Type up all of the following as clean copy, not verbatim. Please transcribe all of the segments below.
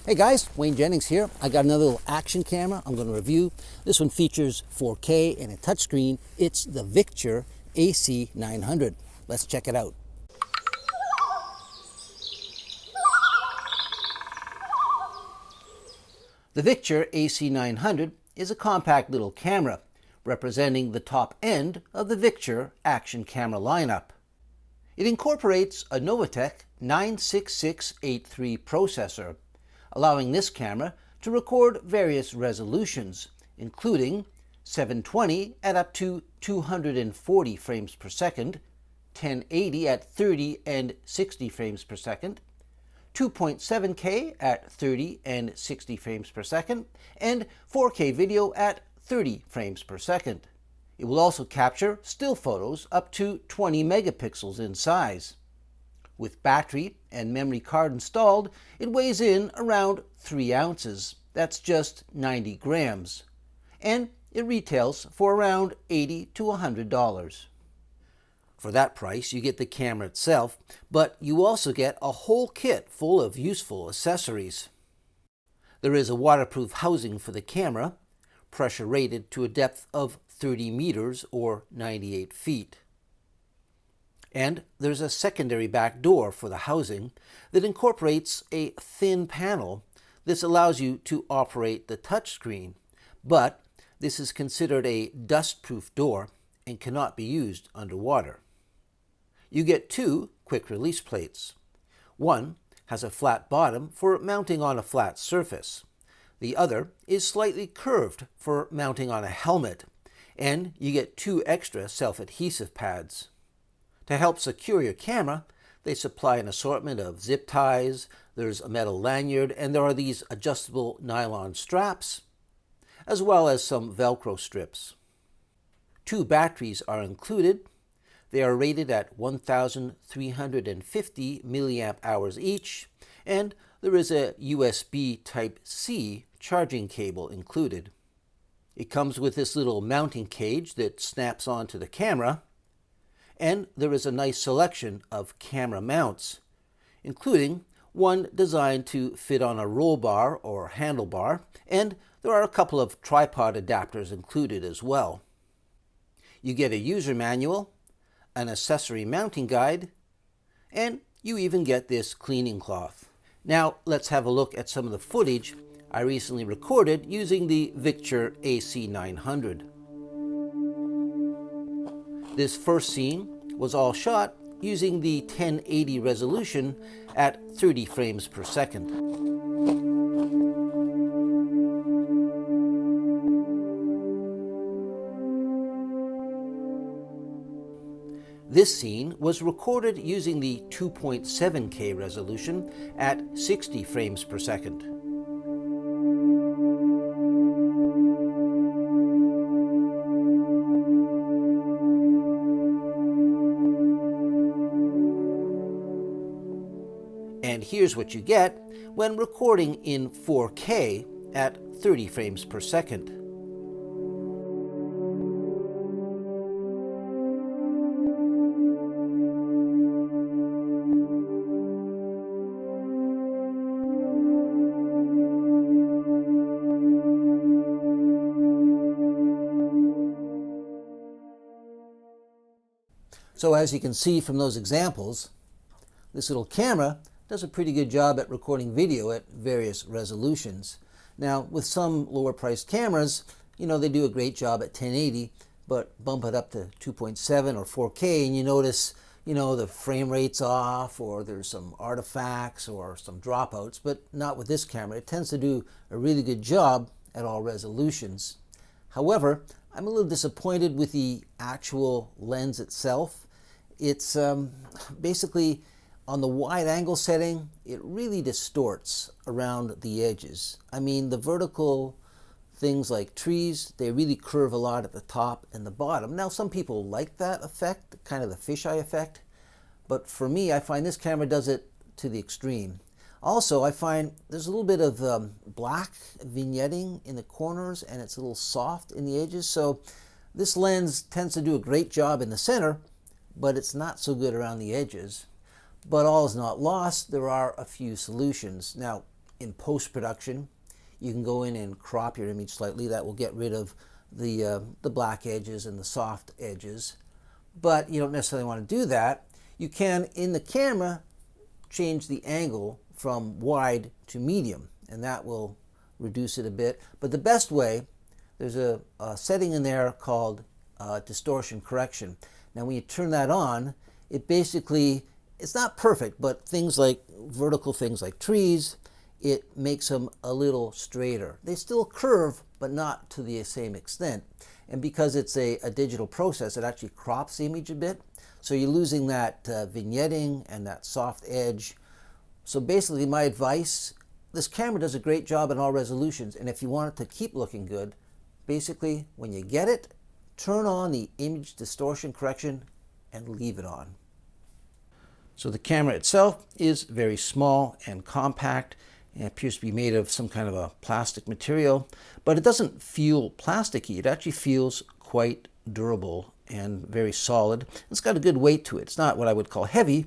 Hey guys, Wayne Jennings here. I got another little action camera I'm going to review. This one features 4K and a touchscreen. It's the Victure AC900. Let's check it out. The Victure AC900 is a compact little camera representing the top end of the Victure action camera lineup. It incorporates a Novatech 96683 processor, allowing this camera to record various resolutions, including 720 at up to 240 frames per second, 1080 at 30 and 60 frames per second, 2.7K at 30 and 60 frames per second, and 4K video at 30 frames per second. It will also capture still photos up to 20 megapixels in size. With battery and memory card installed, it weighs in around 3 ounces. That's just 90 grams. And it retails for around $80 to $100. For that price, you get the camera itself, but you also get a whole kit full of useful accessories. There is a waterproof housing for the camera, pressure rated to a depth of 30 meters or 98 feet. And there's a secondary back door for the housing that incorporates a thin panel. This allows you to operate the touchscreen, but this is considered a dust-proof door and cannot be used underwater. You get 2 quick release plates. One has a flat bottom for mounting on a flat surface. The other is slightly curved for mounting on a helmet, and you get 2 extra self-adhesive pads. To help secure your camera, they supply an assortment of zip ties, there's a metal lanyard, and there are these adjustable nylon straps, as well as some Velcro strips. 2 batteries are included. They are rated at 1,350 milliamp hours each, and there is a USB Type-C charging cable included. It comes with this little mounting cage that snaps onto the camera, and there is a nice selection of camera mounts, including one designed to fit on a roll bar or handlebar, and there are a couple of tripod adapters included as well. You get a user manual, an accessory mounting guide, and you even get this cleaning cloth. Now let's have a look at some of the footage I recently recorded using the Victure AC900. This first scene was all shot using the 1080 resolution at 30 frames per second. This scene was recorded using the 2.7K resolution at 60 frames per second. And here's what you get when recording in 4K at 30 frames per second. So as you can see from those examples, this little camera does a pretty good job at recording video at various resolutions. Now, with some lower priced cameras, they do a great job at 1080, but bump it up to 2.7 or 4K and you notice, the frame rate's off, or there's some artifacts or some dropouts, but not with this camera. It tends to do a really good job at all resolutions. However, I'm a little disappointed with the actual lens itself. It's basically, on the wide angle setting, it really distorts around the edges. I mean, the vertical things like trees, they really curve a lot at the top and the bottom. Now, some people like that effect, kind of the fisheye effect, but for me, I find this camera does it to the extreme. Also, I find there's a little bit of black vignetting in the corners, and it's a little soft in the edges, so this lens tends to do a great job in the center, but it's not so good around the edges. But all is not lost. There are a few solutions. Now, in post-production, you can go in and crop your image slightly. That will get rid of the black edges and the soft edges. But you don't necessarily want to do that. You can, in the camera, change the angle from wide to medium, and that will reduce it a bit. But the best way, there's a setting in there called distortion correction. Now when you turn that on, it basically, it's not perfect, but things like vertical things like trees, it makes them a little straighter. They still curve, but not to the same extent. And because it's a digital process, it actually crops the image a bit. So you're losing that vignetting and that soft edge. So basically my advice, this camera does a great job in all resolutions, and if you want it to keep looking good, basically when you get it, turn on the image distortion correction and leave it on. So the camera itself is very small and compact. It appears to be made of some kind of a plastic material, but it doesn't feel plasticky. It actually feels quite durable and very solid. It's got a good weight to it. It's not what I would call heavy,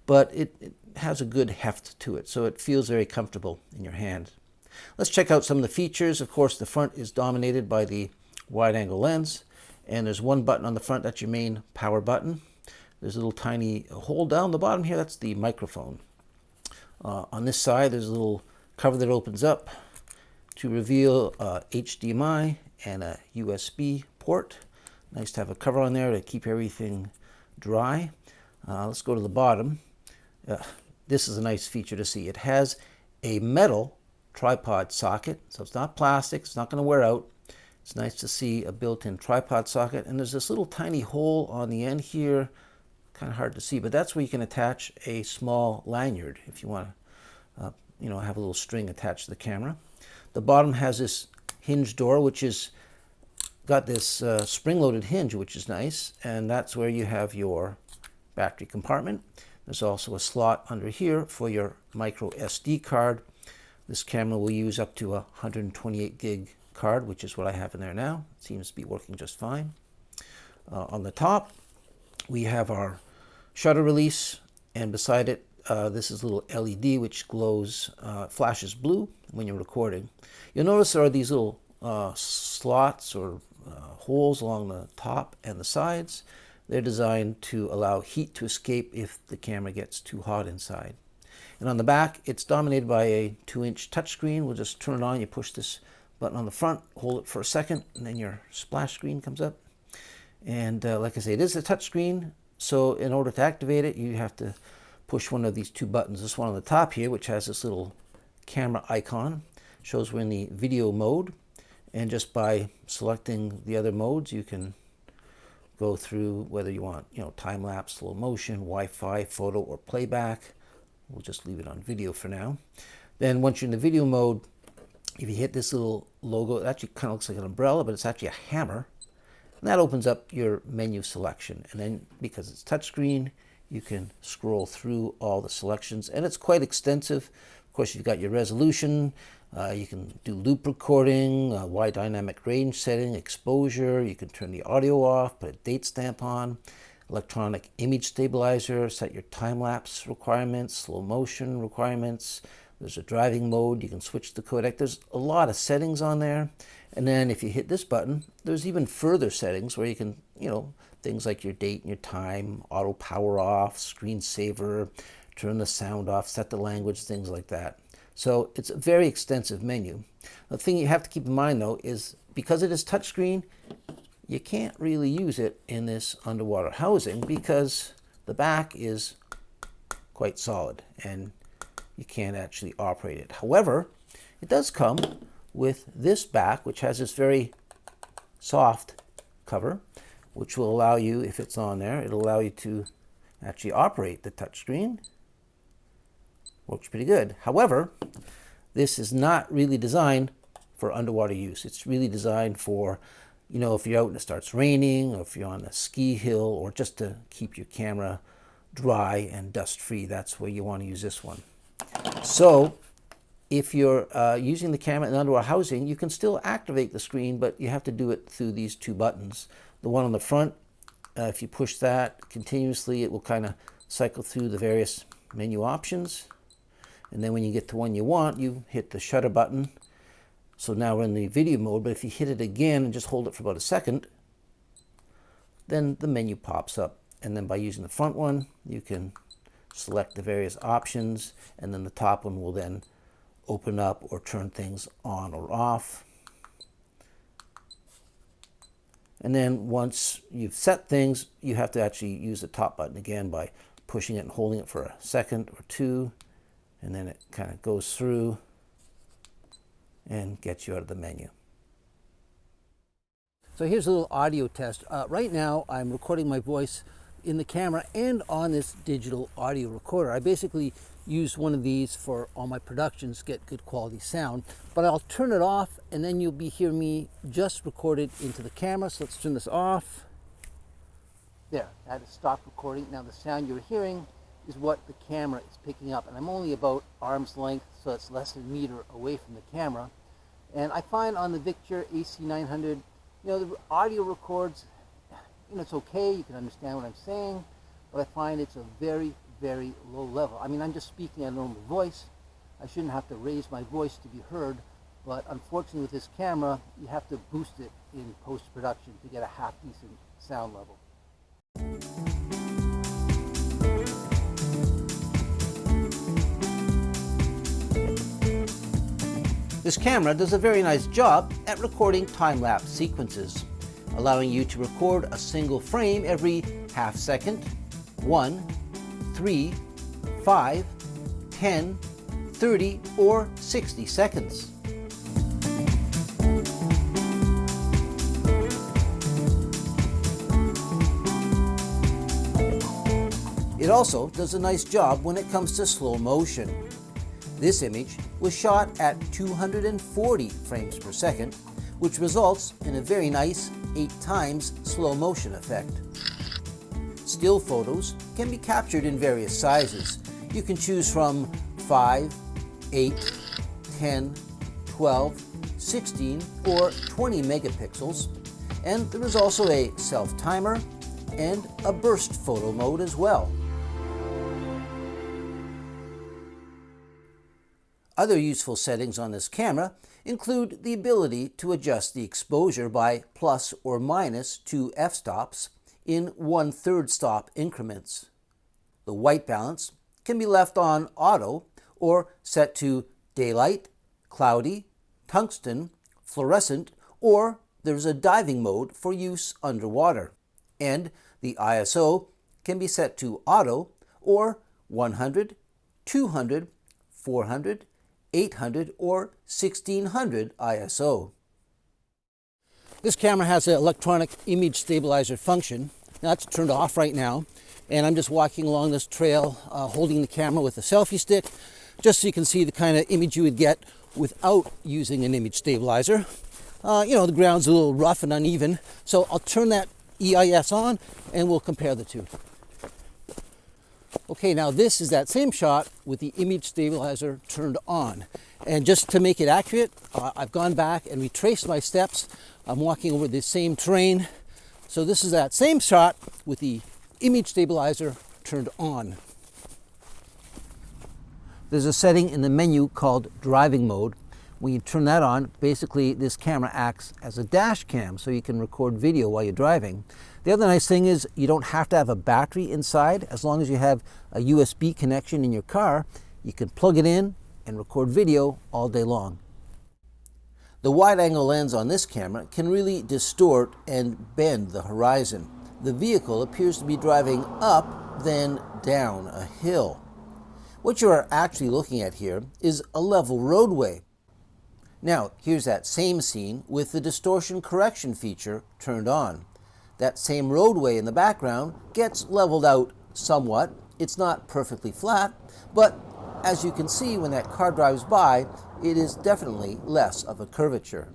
but it has a good heft to it, so it feels very comfortable in your hand. Let's check out some of the features. Of course, the front is dominated by the wide-angle lens, and there's one button on the front. That's your main power button. There's a little tiny hole down the bottom here. That's the microphone. On this side, there's a little cover that opens up to reveal HDMI and a USB port. Nice to have a cover on there to keep everything dry. Let's go to the bottom. This is a nice feature to see. It has a metal tripod socket, so it's not plastic, it's not going to wear out. It's nice to see a built-in tripod socket, and there's this little tiny hole on the end here, kind of hard to see, but that's where you can attach a small lanyard if you want to have a little string attached to the camera. The bottom has this hinge door, which is got this spring-loaded hinge, which is nice, and that's where you have your battery compartment. There's also a slot under here for your micro SD card. This camera will use up to a 128 gig card, which is what I have in there now. It seems to be working just fine. On the top, we have our shutter release, and beside it, this is a little LED which glows, flashes blue when you're recording. You'll notice there are these little slots or holes along the top and the sides. They're designed to allow heat to escape if the camera gets too hot inside. And on the back, it's dominated by a 2-inch touchscreen. We'll just turn it on. You push this button on the front, hold it for a second, and then your splash screen comes up. And like I say, it is a touchscreen, so in order to activate it, you have to push one of these two buttons. This one on the top here, which has this little camera icon, shows we're in the video mode. And just by selecting the other modes, you can go through whether you want, time-lapse, slow motion, Wi-Fi, photo, or playback. We'll just leave it on video for now. Then once you're in the video mode, if you hit this little logo, it actually kind of looks like an umbrella, but it's actually a hammer. And that opens up your menu selection. And then because it's touchscreen, you can scroll through all the selections. And it's quite extensive. Of course, you've got your resolution. You can do loop recording, wide dynamic range setting, exposure. You can turn the audio off, put a date stamp on, electronic image stabilizer, set your time-lapse requirements, slow motion requirements. There's a driving mode. You can switch the codec. There's a lot of settings on there. And then if you hit this button, there's even further settings where you can, things like your date and your time, auto power off, screensaver, turn the sound off, set the language, things like that. So it's a very extensive menu. The thing you have to keep in mind, though, is because it is touchscreen, you can't really use it in this underwater housing because the back is quite solid and you can't actually operate it. However, it does come with this back, which has this very soft cover, which will allow you, if it's on there, it'll allow you to actually operate the touchscreen. Works pretty good. However, this is not really designed for underwater use. It's really designed for, if you're out and it starts raining, or if you're on a ski hill, or just to keep your camera dry and dust-free. That's where you want to use this one. So if you're using the camera in underwater housing, you can still activate the screen, but you have to do it through these two buttons. The one on the front, if you push that continuously, it will kind of cycle through the various menu options. And then when you get to one you want, you hit the shutter button. So now we're in the video mode, but if you hit it again and just hold it for about a second, then the menu pops up. And then by using the front one, you can select the various options, and then the top one will then open up or turn things on or off. And then once you've set things, you have to actually use the top button again by pushing it and holding it for a second or two, and then it kind of goes through and gets you out of the menu. So here's a little audio test. Right now I'm recording my voice in the camera and on this digital audio recorder. I basically use one of these for all my productions to get good quality sound, but I'll turn it off and then you'll be hearing me just recorded into the camera. So let's turn this off. There, I had to stop recording. Now the sound you're hearing is what the camera is picking up, and I'm only about arm's length, so it's less than a meter away from the camera. And I find on the Victure AC900, the audio records, it's okay, you can understand what I'm saying, but I find it's a very, very low level. I mean, I'm just speaking at a normal voice. I shouldn't have to raise my voice to be heard, but unfortunately with this camera, you have to boost it in post-production to get a half-decent sound level. This camera does a very nice job at recording time-lapse sequences, allowing you to record a single frame every half second, 1, 3, 5, 10, 30, or 60 seconds. It also does a nice job when it comes to slow motion. This image was shot at 240 frames per second, which results in a very nice 8 times slow motion effect. Still photos can be captured in various sizes. You can choose from 5, 8, 10, 12, 16, or 20 megapixels, and there is also a self-timer and a burst photo mode as well. Other useful settings on this camera include the ability to adjust the exposure by plus or minus 2 f-stops in 1/3 stop increments. The white balance can be left on auto or set to daylight, cloudy, tungsten, fluorescent, or there's a diving mode for use underwater. And the ISO can be set to auto or 100, 200, 400, 800 or 1600 ISO. This camera has an electronic image stabilizer function. Now it's turned off right now, and I'm just walking along this trail holding the camera with a selfie stick, just so you can see the kind of image you would get without using an image stabilizer. The ground's a little rough and uneven, so I'll turn that EIS on and we'll compare the two. Okay, now this is that same shot with the image stabilizer turned on. And just to make it accurate, I've gone back and retraced my steps. I'm walking over the same terrain. So this is that same shot with the image stabilizer turned on. There's a setting in the menu called driving mode. When you turn that on, basically this camera acts as a dash cam, so you can record video while you're driving. The other nice thing is you don't have to have a battery inside. As long as you have a USB connection in your car, you can plug it in and record video all day long. The wide-angle lens on this camera can really distort and bend the horizon. The vehicle appears to be driving up, then down a hill. What you are actually looking at here is a level roadway. Now, here's that same scene with the distortion correction feature turned on. That same roadway in the background gets leveled out somewhat. It's not perfectly flat, but as you can see when that car drives by, it is definitely less of a curvature.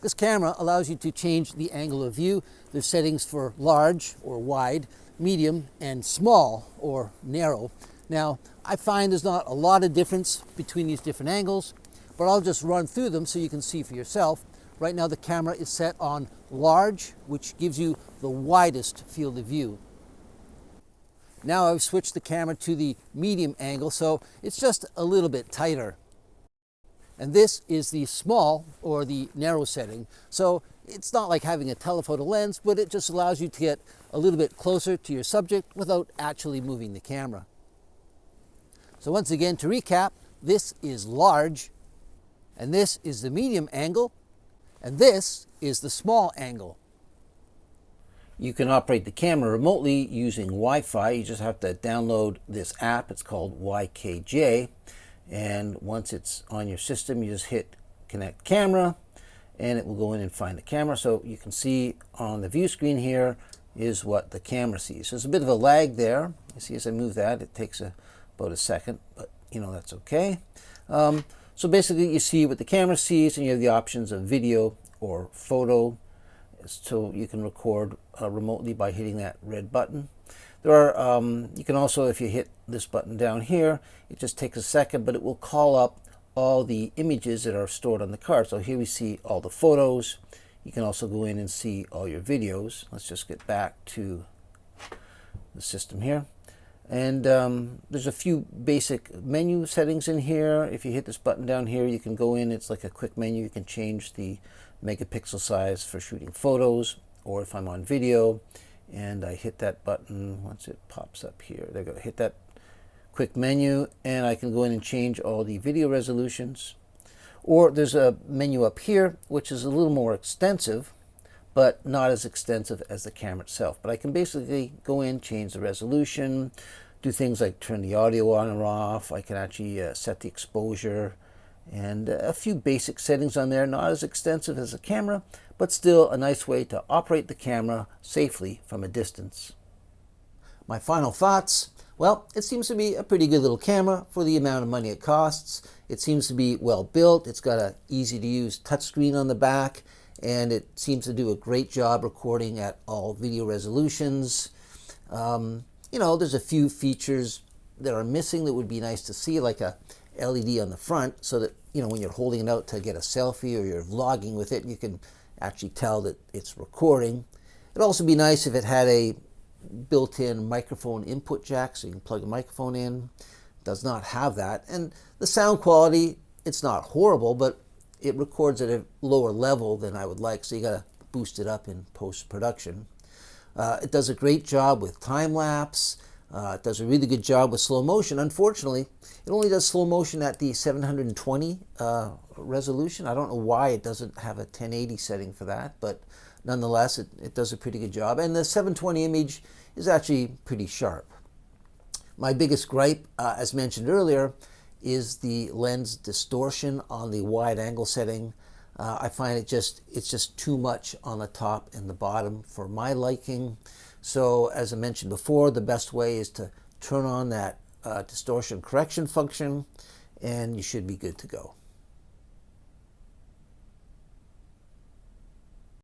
This camera allows you to change the angle of view. There's settings for large or wide, medium, and small or narrow. Now, I find there's not a lot of difference between these different angles, but I'll just run through them so you can see for yourself. Right now the camera is set on large, which gives you the widest field of view. Now I've switched the camera to the medium angle, so it's just a little bit tighter. And this is the small or the narrow setting. So it's not like having a telephoto lens, but it just allows you to get a little bit closer to your subject without actually moving the camera. So once again, to recap, this is large, and this is the medium angle, and this is the small angle. You can operate the camera remotely using Wi-Fi. You just have to download this app. It's called YKJ. And once it's on your system, you just hit connect camera and it will go in and find the camera. So you can see on the view screen here is what the camera sees. So there's a bit of a lag there. You see as I move that, it takes about a second, but that's okay. So basically you see what the camera sees, and you have the options of video or photo. So you can record remotely by hitting that red button. There are, you can also, if you hit this button down here, it just takes a second, but it will call up all the images that are stored on the card. So here we see all the photos. You can also go in and see all your videos. Let's just get back to the system here. And there's a few basic menu settings in here. If you hit this button down here, you can go in. It's like a quick menu. You can change the megapixel size for shooting photos, or if I'm on video and I hit that button, once it pops up here, they're going to hit that quick menu, and I can go in and change all the video resolutions. Or there's a menu up here which is a little more extensive, but not as extensive as the camera itself. But I can basically go in, change the resolution, do things like turn the audio on or off. I can actually set the exposure, and a few basic settings on there. Not as extensive as a camera, but still a nice way to operate the camera safely from a distance. My final thoughts. Well, it seems to be a pretty good little camera for the amount of money it costs. It seems to be well built. It's got an easy to use touchscreen on the back, and it seems to do a great job recording at all video resolutions. There's a few features that are missing that would be nice to see, like a LED on the front, so that when you're holding it out to get a selfie or you're vlogging with it, you can actually tell that it's recording. It'd also be nice if it had a built-in microphone input jack, so you can plug a microphone in. It does not have that. And the sound quality, it's not horrible, but it records at a lower level than I would like, so you got to boost it up in post-production. It does a great job with time-lapse. It does a really good job with slow motion. Unfortunately, it only does slow motion at the 720 resolution. I don't know why it doesn't have a 1080 setting for that, but nonetheless, it does a pretty good job. And the 720 image is actually pretty sharp. My biggest gripe, as mentioned earlier, is the lens distortion on the wide angle setting. I find it's just too much on the top and the bottom for my liking. So as I mentioned before, the best way is to turn on that distortion correction function, and you should be good to go.